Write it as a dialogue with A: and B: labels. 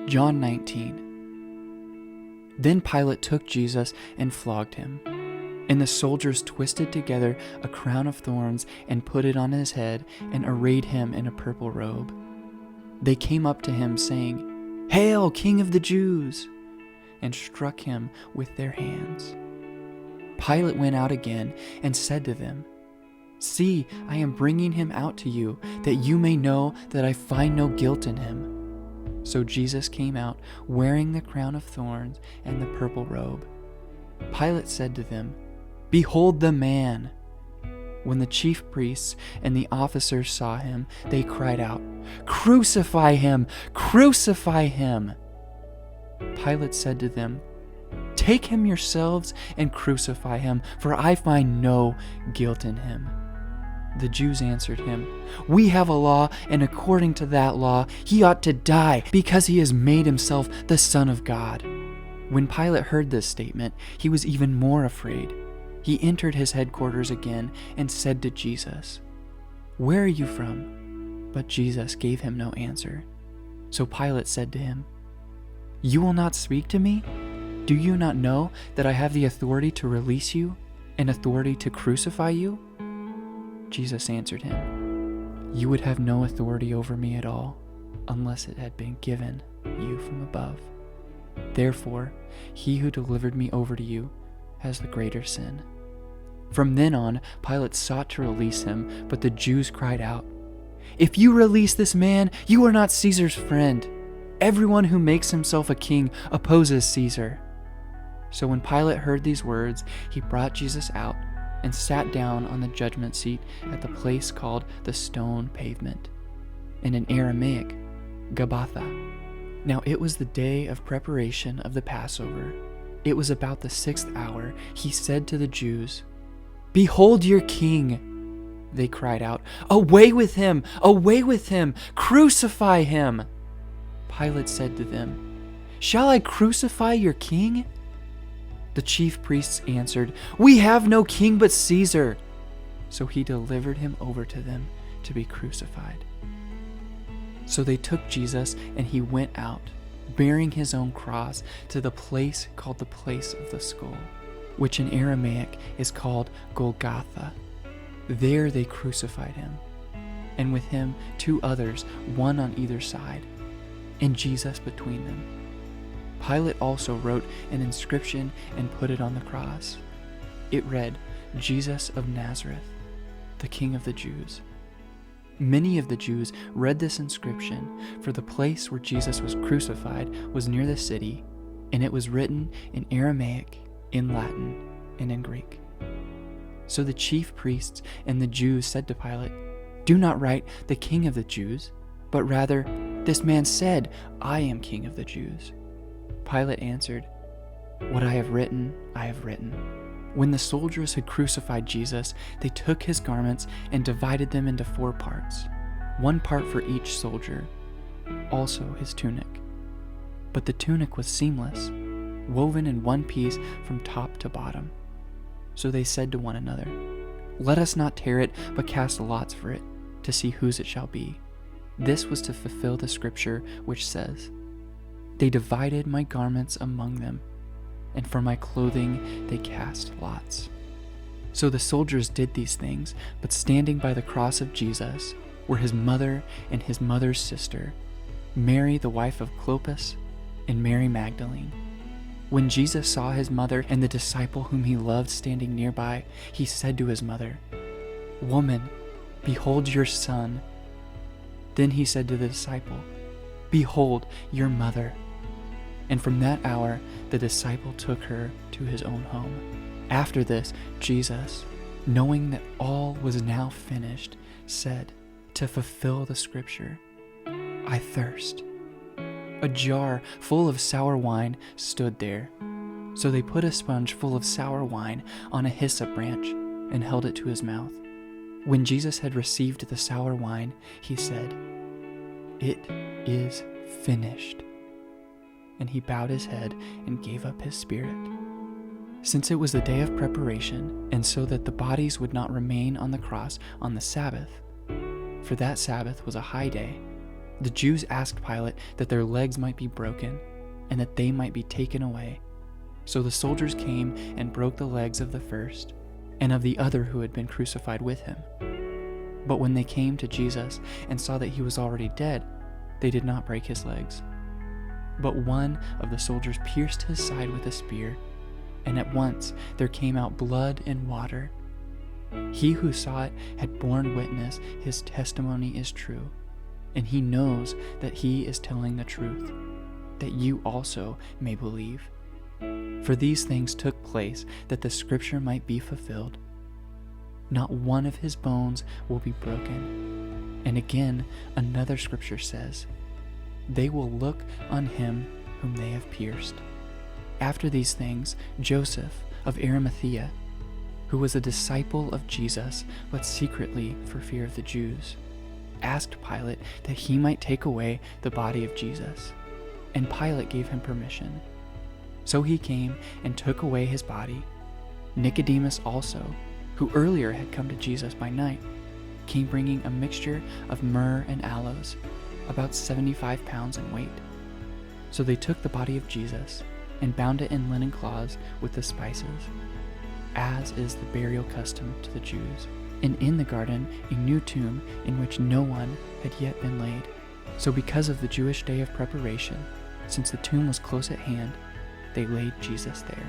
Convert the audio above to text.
A: John 19. Then Pilate took Jesus and flogged him. And the soldiers twisted together a crown of thorns and put it on his head and arrayed him in a purple robe. They came up to him saying, "Hail, King of the Jews!" and struck him with their hands. Pilate went out again and said to them, "See, I am bringing him out to you, that you may know that I find no guilt in him." So Jesus came out wearing the crown of thorns and the purple robe. Pilate said to them, "Behold the man!" When the chief priests and the officers saw him, they cried out, "Crucify him! Crucify him!" Pilate said to them, "Take him yourselves and crucify him, for I find no guilt in him." The Jews answered him, "We have a law, and according to that law, he ought to die, because he has made himself the Son of God." When Pilate heard this statement, he was even more afraid. He entered his headquarters again and said to Jesus, "Where are you from?" But Jesus gave him no answer. So Pilate said to him, "You will not speak to me? Do you not know that I have the authority to release you and authority to crucify you?" Jesus answered him, "You would have no authority over me at all, unless it had been given you from above. Therefore, he who delivered me over to you has the greater sin." From then on, Pilate sought to release him, but the Jews cried out, "If you release this man, you are not Caesar's friend. Everyone who makes himself a king opposes Caesar." So when Pilate heard these words, he brought Jesus out and sat down on the judgment seat at the place called the Stone Pavement, and in Aramaic, Gabbatha. Now it was the day of preparation of the Passover. It was about the 6th hour. He said to the Jews, "Behold your king!" They cried out, "Away with him! Away with him! Crucify him!" Pilate said to them, "Shall I crucify your king?" The chief priests answered, "We have no king but Caesar." So he delivered him over to them to be crucified. So they took Jesus, and he went out, bearing his own cross, to the place called the Place of the Skull, which in Aramaic is called Golgotha. There they crucified him, and with him 2 others, one on either side, and Jesus between them. Pilate also wrote an inscription and put it on the cross. It read, "Jesus of Nazareth, the King of the Jews." Many of the Jews read this inscription, for the place where Jesus was crucified was near the city, and it was written in Aramaic, in Latin, and in Greek. So the chief priests and the Jews said to Pilate, "Do not write the King of the Jews, but rather, this man said, 'I am King of the Jews.'" Pilate answered, "What I have written, I have written." When the soldiers had crucified Jesus, they took his garments and divided them into 4 parts, 1 part for each soldier, also his tunic. But the tunic was seamless, woven in one piece from top to bottom. So they said to one another, "Let us not tear it, but cast lots for it, to see whose it shall be." This was to fulfill the scripture which says, "They divided my garments among them, and for my clothing they cast lots." So the soldiers did these things, but standing by the cross of Jesus were his mother and his mother's sister, Mary the wife of Clopas, and Mary Magdalene. When Jesus saw his mother and the disciple whom he loved standing nearby, he said to his mother, "Woman, behold your son." Then he said to the disciple, "Behold your mother." And from that hour, the disciple took her to his own home. After this, Jesus, knowing that all was now finished, said, to fulfill the scripture, "I thirst." A jar full of sour wine stood there. So they put a sponge full of sour wine on a hyssop branch and held it to his mouth. When Jesus had received the sour wine, he said, "It is finished." And he bowed his head and gave up his spirit. Since it was the day of preparation, and so that the bodies would not remain on the cross on the Sabbath, for that Sabbath was a high day, The Jews asked Pilate that their legs might be broken and that they might be taken away. So the soldiers came and broke the legs of the first and of the other who had been crucified with him. But when they came to Jesus and saw that he was already dead, they did not break his legs. But one of the soldiers pierced his side with a spear, and at once there came out blood and water. He who saw it had borne witness his testimony is true, and he knows that he is telling the truth, that you also may believe. For these things took place that the scripture might be fulfilled. Not one of his bones will be broken. And again, another scripture says, they will look on him whom they have pierced. After these things, Joseph of Arimathea, who was a disciple of Jesus, but secretly for fear of the Jews, asked Pilate that he might take away the body of Jesus. And Pilate gave him permission. So he came and took away his body. Nicodemus also, who earlier had come to Jesus by night, came bringing a mixture of myrrh and aloes, about 75 pounds in weight. So they took the body of Jesus and bound it in linen cloths with the spices, as is the burial custom to the Jews. And in the garden a new tomb in which no one had yet been laid. So because of the Jewish day of preparation, since the tomb was close at hand, they laid Jesus there.